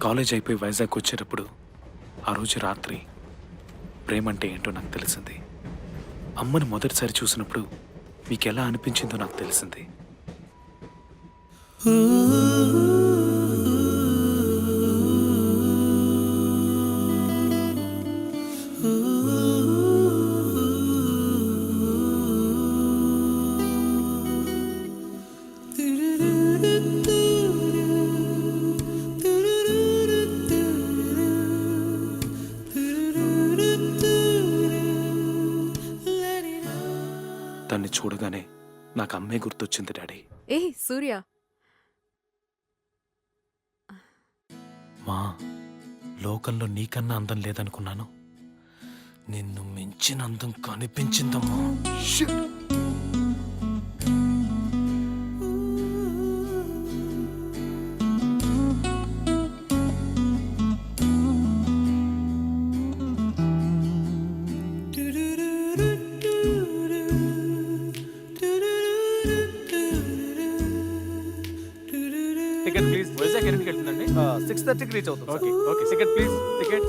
College అయిపోయి వైజాగ్ వచ్చేటప్పుడు ఆ రోజు రాత్రి ప్రేమ అంటే ఏంటో నాకు తెలిసింది. అమ్మని మొదటిసారి చూసినప్పుడు మీకు ఎలా అనిపించిందో నాకు తెలిసింది. తన్ని చూడగానే నాకు అమ్మే గుర్తొచ్చింది డాడీ. ఏ సూర్య, మా లోకంలో నీకన్నా అందం లేదనుకున్నాను, నిన్ను మించిన అందం కనిపించిందమ్మా. Shit. Ticket please. వైజాగ్ ఎన్నింటికి వెళ్తుందండి? 6:30కి రీచ్ అవుతుంది. Okay okay, ticket please. Ticket.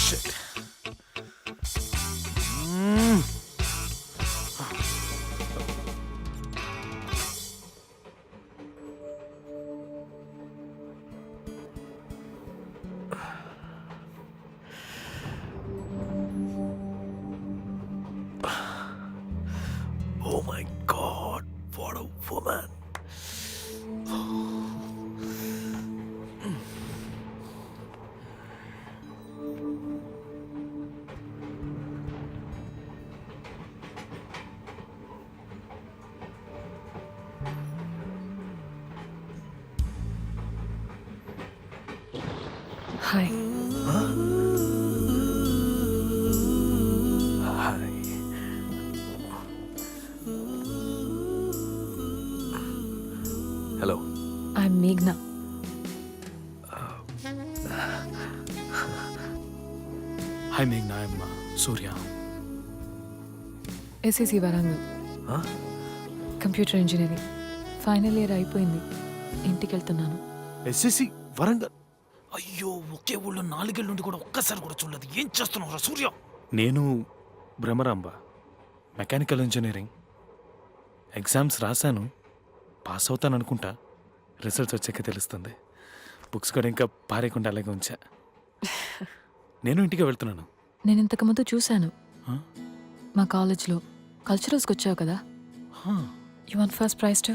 Shit. Oh my God, what a woman. హాయ్. Hi. Hello. ఐఎమ్ మేఘ్నా. Hi Meghna, I'm Surya. SSC Warangal, computer engineering final year అయిపోయింది. ఇంటికి వెళ్తున్నాను. ఎస్ఎస్సి వరంగల్. అయ్యో, ఒకే ఊళ్ళో 4 ఏళ్ళ నుండి కూడా ఒక్కసారి కూడా చూడలేదు. ఏం చేస్తున్నావురా సూర్య? నేను భ్రమరాంబ, మెకానికల్ ఇంజనీరింగ్. ఎగ్జామ్స్ రాశాను, పాస్ అవుతాను అనుకుంటా. రిజల్ట్స్ వచ్చాక తెలుస్తుంది. బుక్స్ కూడా ఇంకా పారేయకుండా అలాగే ఉంచా. నేను ఇంటికి వెళ్తున్నాను. నేను ఇంతకుముందు చూశాను Huh? మా కాలేజ్లో కల్చరల్స్కి వచ్చావు కదా. Huh. You won first prize to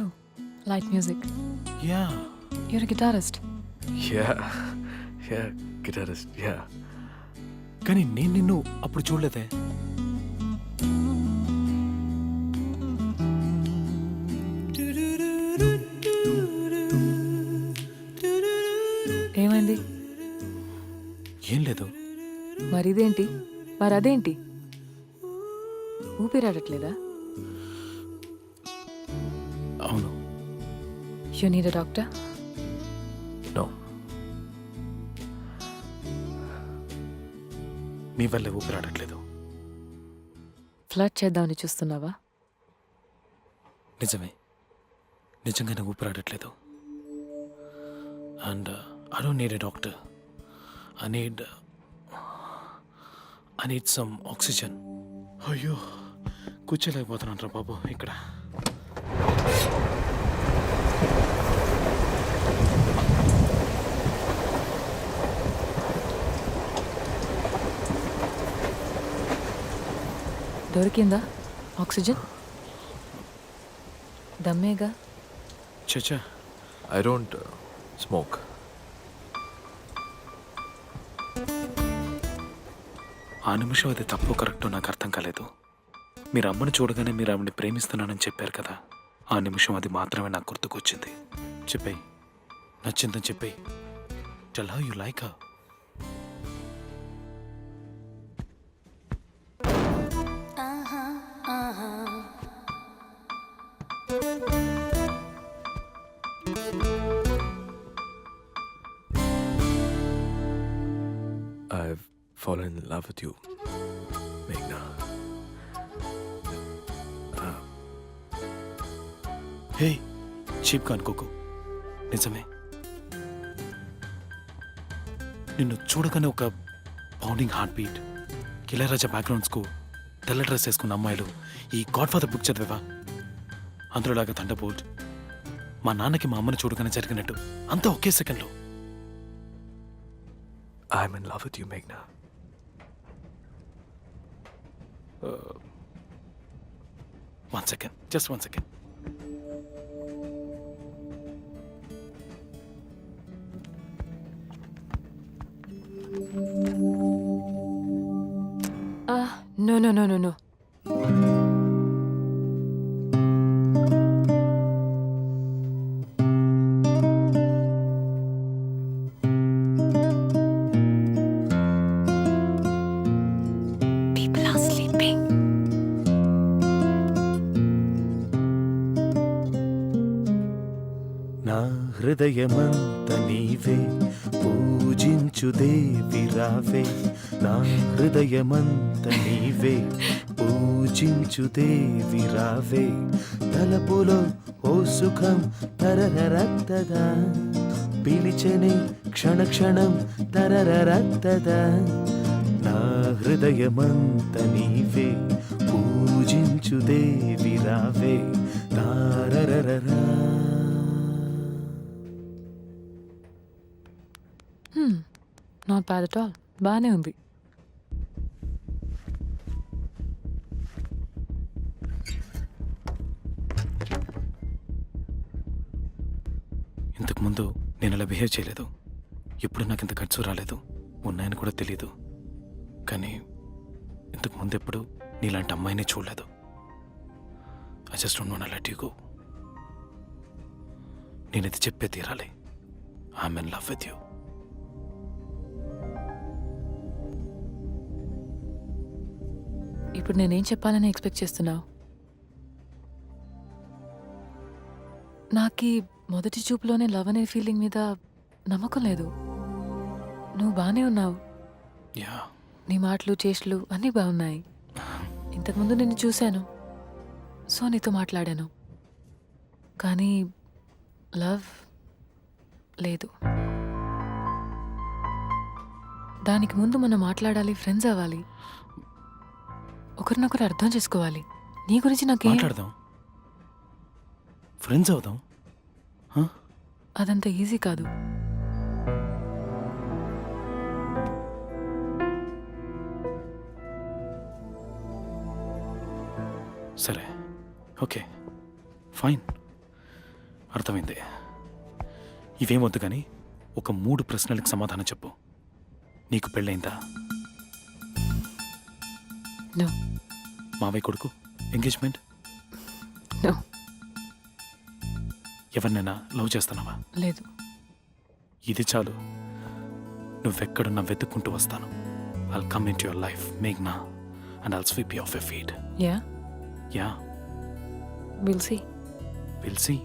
light music. Yeah. Your guitarist. Yeah, guitarist. Yeah. కానీ నేను నిన్ను అప్పుడు చూడలేదే. ఏమైంది? ఏం లేదు. మరిదేంటి? మరి అదేంటి? ఊపిరాడట్లేదా? అవును. You need a doctor. No, మీ వల్లే ఊపిరాడట్లేదు. ఫ్లర్ట్ చేద్దామని చూస్తున్నావా? నిజమే, నిజంగానే ఊపిరాడట్లేదు. And I don't need a doctor. I need some oxygen. అయ్యో కూర్చోలేకపోతున్నాను రా బాబు ఇక్కడ. దొరికిందా ఆక్సిజన్? దమ్మేగా. చచ్చా I don't smoke. ఆ నిమిషం అది తప్పు కరెక్టో నాకు అర్థం కాలేదు. మీరు అమ్మని చూడగానే మీరు ఆవిడని ప్రేమిస్తున్నానని చెప్పారు కదా, ఆ నిమిషం అది మాత్రమే నాకు గుర్తుకొచ్చింది. చెప్పేయి, నచ్చిందని చెప్పేయి. Tell how you like her. I've fallen in love with you, Meghna. Hey చీప్గా అనుకోకు, నిజమే. నిన్ను చూడగానే ఒక పౌండింగ్ హార్ట్ బీట్, ఇళయరాజా బ్యాక్గ్రౌండ్స్కు తెల్ల డ్రెస్ వేసుకున్న అమ్మాయిలు, ఈ గాడ్ ఫాదర్ బుక్ చదివేవా, అందులోలాగా థండర్బోల్ట్, మా నాన్నకి మా అమ్మని చూడగానే జరిగినట్టు అంతా ఒకే సెకండ్లో. I'm in love with you, Meghna. One second, just 1 second. No. People are sleeping. నా హృదయమంత నీవే, పూజించు దేవి రావే. నా హృదయమంత నీవే, పూజించు దేవి రావే. తలపులో ఓ సుఖం తరరరత్తదా, పిలిచని క్షణ క్షణం తరరరత్తదా. నా హృదయమంత నీవే, పూజించు దేవి రావే. తారరరరా. Not bad at all. బాగానే ఉంది. ఇంతకుముందు నేను అలా బిహేవ్ చేయలేదు. ఇప్పుడు నాకు ఇంత ఖర్చు రాలేదు, ఉన్నాయని కూడా తెలీదు. కానీ ఇంతకు ముందు ఎప్పుడు నీలాంటి అమ్మాయిని చూడలేదు. I just don't want to let you go. నేను ఇది చెప్పే తీరాలి. I'm in love with you. ఇప్పుడు నేనేం చెప్పాలని ఎక్స్పెక్ట్ చేస్తున్నావు? నాకు మొదటి చూపులోనే లవ్ అనే ఫీలింగ్ మీద నమ్మకం లేదు. నువ్వు బాగానే ఉన్నావు. యా, నీ మాటలు చేష్టలు అన్నీ బాగున్నాయి. ఇంతకుముందు నిన్ను చూశాను, సో నీతో మాట్లాడాను. కానీ లవ్ లేదు. దానికి ముందు మనం మాట్లాడాలి, ఫ్రెండ్స్ అవ్వాలి, ఒకరినొకరు అర్థం చేసుకోవాలి. నీ గురించి నాకేం మాట్లాడదాం, ఫ్రెండ్స్ అవుదాం. అదంత ఈజీ కాదు. సరే, ఓకే, ఫైన్, అర్థమైంది. ఇవేమొద్దు కానీ ఒక 3 ప్రశ్నలకు సమాధానం చెప్పు. నీకు పెళ్ళైందా? నో. మావయ్య కొడుకు, ఎంగేజ్మెంట్? నో. ఎవరినైనా లవ్ చేస్తున్నావా? లేదు. ఇది చాలు. నువ్వెక్కడున్నా వెతుక్కుంటూ వస్తాను. I'll come into your life, Meghna, and I'll sweep you off your feet. Yeah, Yeah, will see. we'll see.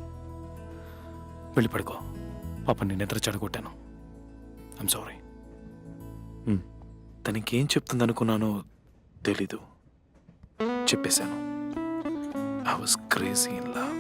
వెళ్ళి పడుకో. పాప నేను నిద్ర చెడగొట్టాను. I'm sorry. తనకేం చెప్తుందనుకున్నానో తెలీదు, చెప్పేశాను. I was crazy in love.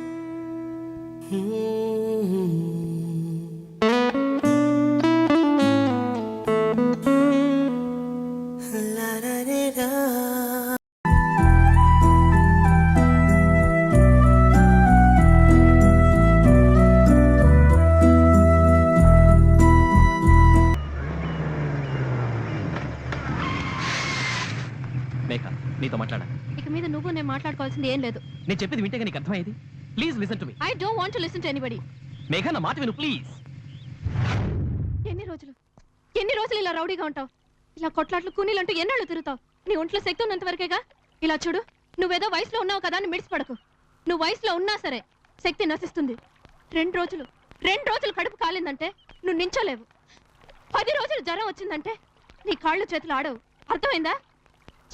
మేఘ నీతో మాట్లాడాలి. ఇక మీద నువ్వు నేను మాట్లాడుకోవాల్సింది ఏం లేదు. నేను చెప్పేది వింటే నీకు అర్థమయ్యేది. Please listen to me. I don't want to listen to anybody. మేఘ నా మాట విను ప్లీజ్. ఎన్ని రోజులు ఇలా రౌడీగా ఉంటావు? ఇలా కొట్లాట్లు కూనీలంటూ ఎన్నాళ్ళు తిరుగుతావు? నీ ఒంట్లో శక్తి ఉన్నంత వరకేగా. ఇలా చూడు, నువ్వేదో వయసులో ఉన్నావు కదా అని మిడిసిపడకు. నువ్వు వయసులో ఉన్నా సరే శక్తి నశిస్తుంది. 2 రోజులు కడుపు కాలిందంటే నువ్వు నించోలేవు. 10 రోజులు జ్వరం వచ్చిందంటే నీ కాళ్ళు చేతులు ఆడవు. అర్థమైందా?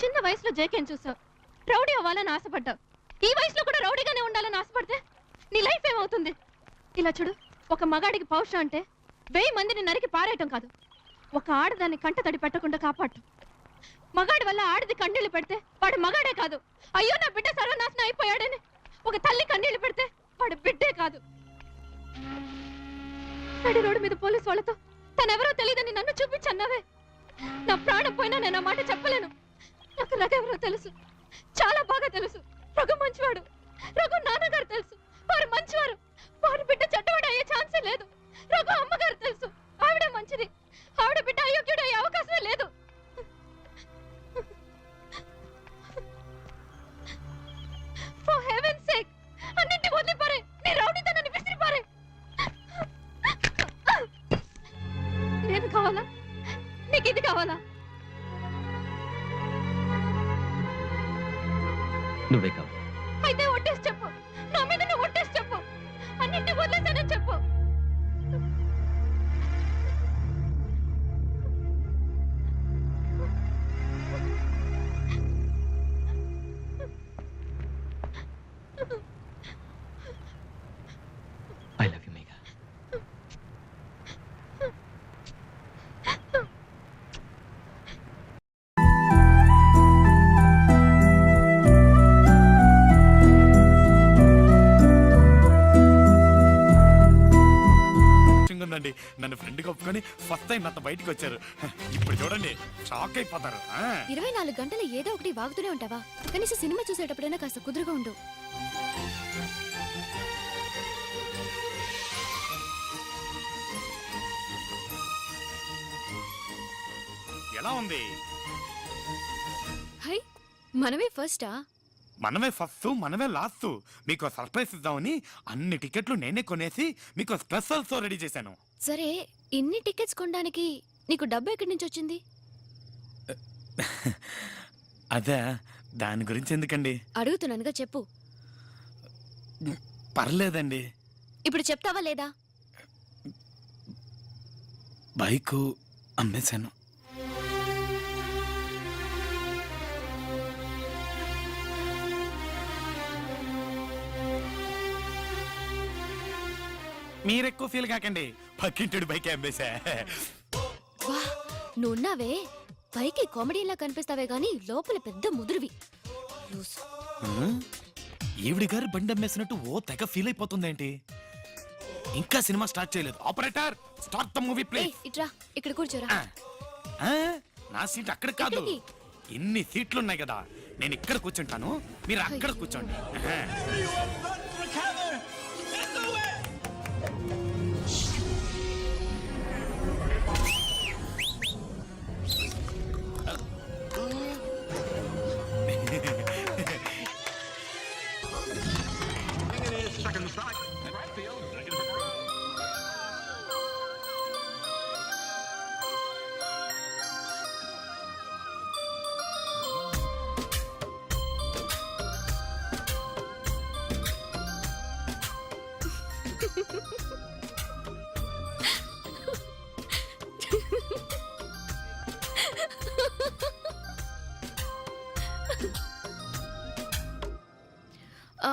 చిన్న వయసులో జేకేం చూసావు, రౌడీ అవ్వాలని ఆశపడ్డావు. ఈ వయసులో కూడా రౌడీగానే ఉండాలని ఆశపడితే నీ లైఫ్ ఏమవుతుంది? ఇలా చూడు, ఒక మగాడికి పౌరుషం అంటే 1000 మందిని నరికి పారేయటం కాదు, ఒక ఆడదాన్ని కంట తడి పెట్టకుండా కాపాడు. మగాడి వల్ల ఆడది కన్నీళ్లు పెడితే వాడు మగాడే కాదు, అయ్యో నా బిడ్డ సర్వనాశనం అయిపోయాడని ఒక తల్లి కన్నీళ్లు పెడితే వాడు బిడ్డే కాదు. నడి రోడ్డు మీద పోలీసు వాళ్ళతో తనెవరో తెలియదని నన్ను చూపించన్నావే. నా ప్రాణం పోయినా నేను ఆ మాట చెప్పలేను. నాకు రఘు ఎవరో తెలుసు, చాలా బాగా తెలుసు. రఘు మంచివాడు, రఘు నాన్నగారు తెలుసు, వారు మంచివారు. వారి బిడ్డ చెడ్డవాడు అయ్యే ఛాన్సే లేదు. రఘు అమ్మగారు తెలుసు, ఆవిడ మంచిది. ఆవిడ బిడ్డ అయోగ్యుడు అయ్యే అవకాశమే లేదు. For heaven's sake, అన్నింటి వదిలిపారే, నీ రౌడీతనాన్ని విసిరిపారే. నేను కావాలా? నీకు ఇది కావాలా? నువ్వే కావు. అయితే ఒట్టేసి చెప్పు, నా మీద నువ్వు ఒట్టేసి చెప్పు. అన్నింటి వదిలేసానని చెప్పు. ఐ లవ్ యు మేఘ. ఉందండి, నన్ను ఫ్రెండ్ ఒప్పుకొని ఫస్ట్ టైం నాతో బయటికి వచ్చారు. ఇప్పుడు చూడండి, షాక్ అయిపోతారు. 24 గంటలు ఏదో ఒకటి వాగుతూనే ఉంటావా? కనీసం సినిమా చూసేటప్పుడైనా కాస్త కుదురుగా ఉండు. ఎలా ఉంది? హై, మనమే ఫస్టా? మనమే ఫస్ట్, మనమే లాస్ట్. మీకు సర్ప్రైజ్ ఇద్దామని అన్ని టికెట్లు నేనే కొనేసి మీకు స్పెషల్ షో రెడీ చేశాను. సరే, ఇన్ని టికెట్స్ కొనడానికి నీకు డబ్బు ఎక్కడి నుంచి వచ్చింది? అదే, దాని గురించి ఎందుకండి? అడుగుతున్నానుగా, చెప్పు. పర్లేదండి. ఇప్పుడు చెప్తావా లేదా? బైకు అమ్మేశాను. మీరెక్కువ ఫీల్ కాకండి, పక్కింటుడు బైక్ అమ్మేశా. వా, నువ్వున్నావే, పైకి కామెడీలా కనిపిస్తావే గానీ లోపల పెద్ద ముదురువి. లూస్. ఈవిడి గారు బండి అమ్మేసినట్టు ఓ తెగ ఫీల్ అయిపోతుందేంటి? ఇంకా సినిమా స్టార్ట్ చేయలేదు. ఆపరేటర్, స్టార్ట్ ద మూవీ ఏయ్, ప్లీజ్. ఇట్రా, ఇక్కడ కూర్చోరా. నా సీట్ అక్కడ కాదు, ఎక్కడికి? ఇన్ని సీట్లు ఉన్నాయి కదా, నేను ఇక్కడ కూర్చుంటాను, మీరు అక్కడ కూర్చోండి.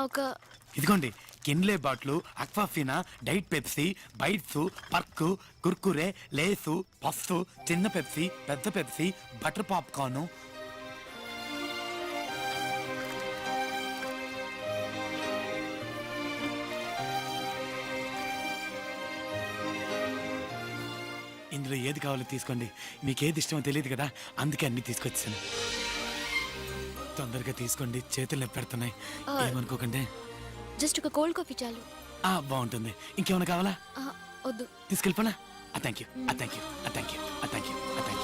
ఒక ఇదిగోండి, కిన్లే బాట్లు, Aquafina, diet Pepsi, bites, Perk, Kurkure, Lay's, puffs, చిన్న పెప్సీ, పెద్ద పెప్సీ, బటర్ పాప్కార్న్. ఇందులో ఏది కావాలో తీసుకోండి. మీకేది ఇష్టమో తెలియదు కదా, అందుకే అన్ని తీసుకొచ్చాను. తొందరగా తీసుకోండి, చేతులు నొప్పి పెడుతున్నాయి. ఏమనుకోకండి. జస్ట్ ఒక కోల్డ్ కాఫీ చాలు. బాగుంటుంది. ఇంకేమైనా కావాలా? వద్దు. తీసుకెళ్ళిపోనా? Thank you, thank you, thank you, thank you.